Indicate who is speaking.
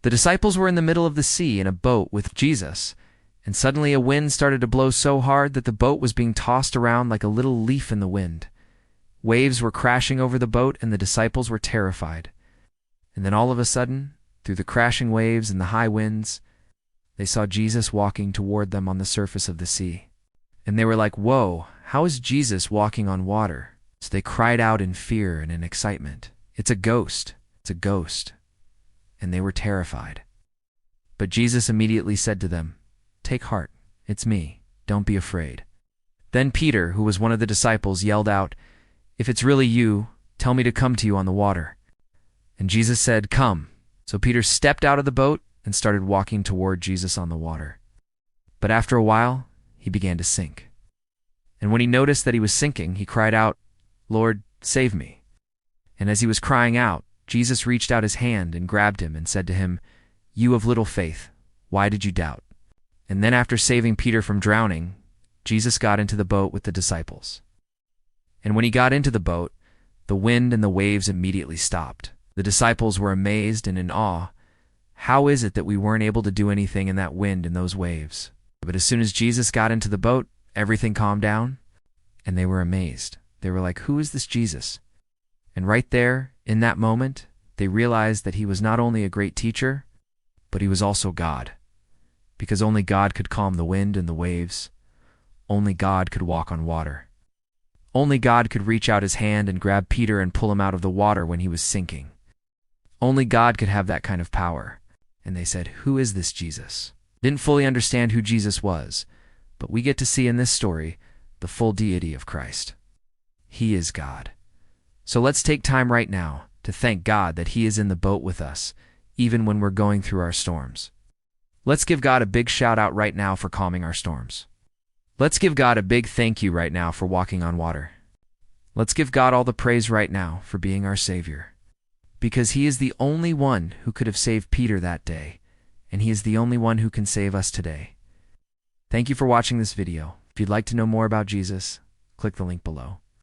Speaker 1: The disciples were in the middle of the sea in a boat with Jesus, and suddenly a wind started to blow so hard that the boat was being tossed around like a little leaf in the wind. Waves were crashing over the boat, and the disciples were terrified. And then all of a sudden, through the crashing waves and the high winds, they saw Jesus walking toward them on the surface of the sea. And they were like, "Whoa, how is Jesus walking on water?" So they cried out in fear and in excitement, "It's a ghost! It's a ghost!" And they were terrified. But Jesus immediately said to them, "Take heart, it's me. Don't be afraid." Then Peter, who was one of the disciples, yelled out, "If it's really you, tell me to come to you on the water." And Jesus said, "Come." So Peter stepped out of the boat and started walking toward Jesus on the water. But after a while, he began to sink. And when he noticed that he was sinking, he cried out, "Lord, save me." And as he was crying out, Jesus reached out his hand and grabbed him and said to him, "You of little faith, why did you doubt?" And then after saving Peter from drowning, Jesus got into the boat with the disciples. And when he got into the boat, the wind and the waves immediately stopped. The disciples were amazed and in awe. How is it that we weren't able to do anything in that wind and those waves? But as soon as Jesus got into the boat, everything calmed down, and they were amazed. They were like, "Who is this Jesus?" And right there, in that moment, they realized that he was not only a great teacher, but he was also God. Because only God could calm the wind and the waves. Only God could walk on water. Only God could reach out his hand and grab Peter and pull him out of the water when he was sinking. Only God could have that kind of power. And they said, "Who is this Jesus?" Didn't fully understand who Jesus was, but we get to see in this story the full deity of Christ. He is God. So let's take time right now to thank God that he is in the boat with us, even when we're going through our storms. Let's give God a big shout out right now for calming our storms. Let's give God a big thank you right now for walking on water. Let's give God all the praise right now for being our Savior. Because he is the only one who could have saved Peter that day, and he is the only one who can save us today. Thank you for watching this video. If you'd like to know more about Jesus, click the link below.